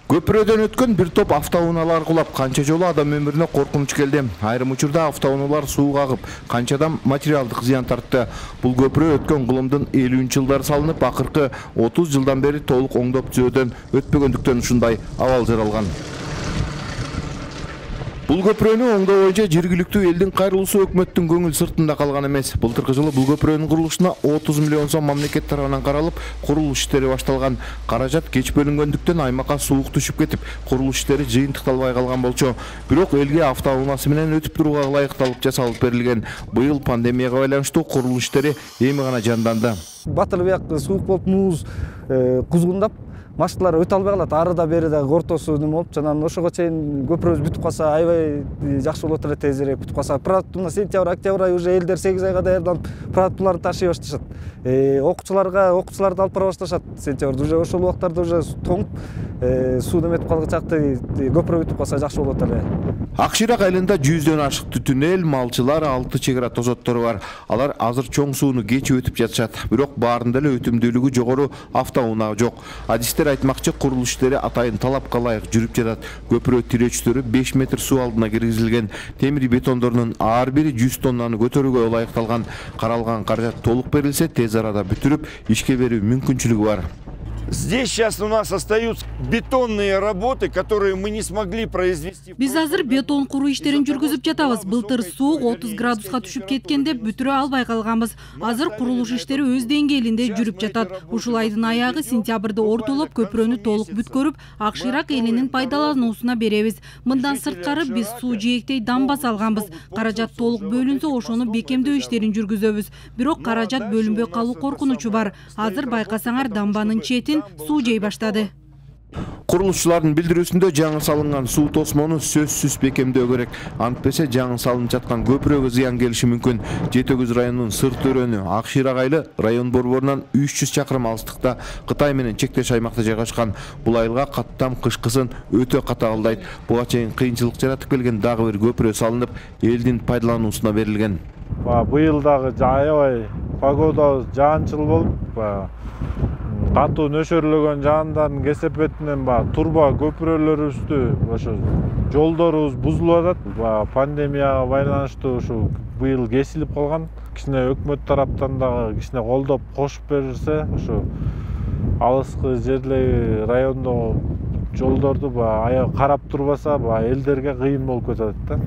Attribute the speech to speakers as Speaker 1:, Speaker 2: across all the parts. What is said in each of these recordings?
Speaker 1: Көпүрөдөн өткөн бир топ автоунаалар кулап, канча жолу адам өмүрүнө коркунуч келди. Айрым учурда автоунаалар сууга агып, канча адам материалдык зыян тартты. Бул көпүрө өткөн кылымдын 50-жылдары салынып, акыркы 30 жылдан бери толук оңдоп түзөөдөн өтпөгөндүктөн ушундай абал жаралган. Бул көпүрөнү оңдоо боюнча жергиликтүү элдин кайрылуусу өкмөттүн көңүл сыртында калган эмес. Былтыркы жылы бул көпүрөнүн курулушуна 30 миллион сом мамлекет тарабынан каралып, курулуш иштери башталган. Каражат кеч бөлүнгөндүктөн аймакка суук түшүп кетип, курулуш иштери жыйынтыкталбай калган болчу. Бирок элге автоунаасы менен өтүп турууга ылайыкталып жасалып берилген. Быйыл пандемияга байланыштуу курулуш иштери эми гана жанданды.
Speaker 2: Батырбек суук болуп муз кузгундап машиналар өтө албай калат. Арыда бериде ортосу неме болуп, жана ошого чейин көпүрөбүз бүтүп калса, аябай жакшы болот эле, тезирээк бүтүп калса. Продуктуна сентябрь, октябрь ай уже элдер 8 айга даярданып, продуктларды ташый башташат. Окуучуларды алып бара башташат. Сентябрь уже ошол убактарда уже тоңуп, суу неметип калгычакты, көпүрө бүтүп калса жакшы болот эле.
Speaker 1: Акширак айылында 100дөн ашык түтүн эл, малчылар, 6 чек ара тозоттору бар. Алар азыр чоң сууну кечип өтүп жатышат. Бирок баарында эле өтүмдүүлүгү жогору автоунаа жок. Адистер айтмакчы, курулуш иштери атайын талапка ылайык жүрүп жатат. Көпүрө тиречтөрү 5 метр суу алдына киргизилген. Темир бетондорунун ар бири 100 тоннаны көтөрүүгө ылайыкталган. Каралган каражат толук берилсе, тез арада бүтүрүп, ишке берүү мүмкүнчүлүгү бар.
Speaker 3: Здесь сейчас у нас остаются бетонные работы, которые мы не смогли произвести.
Speaker 4: Биз азыр бетон куруу иштерин жүргүзүп жатабыз. Былтыр суук 30 градуска түшүп кеткенде бүтүрө албай калганбыз. Азыр курулуш иштери өз деңгээлинде жүрүп жатат. Ушул айдын аягы сентябрда ортолоп, көпүрөнү толук бүткөрүп, Акширак элинин пайдалануусуна беребиз. Мындан сырткары биз суу жээктей дамба салганбыз. Каражат толук бөлүнсө, ошону бекемдөө иштерин жүргүзөбүз. Бирок каражат бөлүнбөй калуу коркунучу бар. Азыр байкасаңар дамбанын четин суу жей баштады.
Speaker 1: Курулушчулардын билдирүүсүндө жаңы салынган суу тосмону сөзсүз бекемдөө керек. Антпесе жаңы салынып жаткан көпүрөгө зыян келиши мүмкүн. Жетөгүз районунун Сырт өрөөнү Акширак айылы район борборунан 300 чакырым алыстыкта Кытай менен чектеш аймакта жайгашкан. Бул айылга каттам кышкысын өтө катаалдайт. Буга чейин кыйынчылык жаратып келген дагы бир көпүрө салынып, элдин пайдалануусуна берилген.
Speaker 5: Быйыл дагы аябай погода жаанчыл болуп, катуу нөшөрлөгөн жаандардын кесепетинен турба көпүрөлөрүбүздү ошо жолдорубуз бузулуп атат. Пандемияга байланыштуу ушу быйыл кесилип калган. Кичине өкмөт тараптан дагы кичине колдоп кошуп берилсе, ушу алыскы жерлердеги райондогу жолдорду аябай карап турбаса, элдерге кыйын болуп кетет да.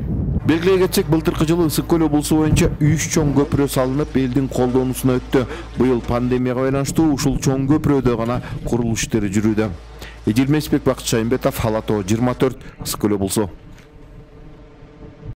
Speaker 1: Белгилей кетсек, былтыркы жылы Ысык көл облусу боюнча 3 чоң көпүрө салынып, элдин колдонуусуна өттү. Быйыл пандемияга байланыштуу ушул чоң көпүрөдө гана курулуш иштери жүрүүдө. Эдил Месбек, Бакыт Шайымбетов, Ала Тоо 24, Ысык көл облусу.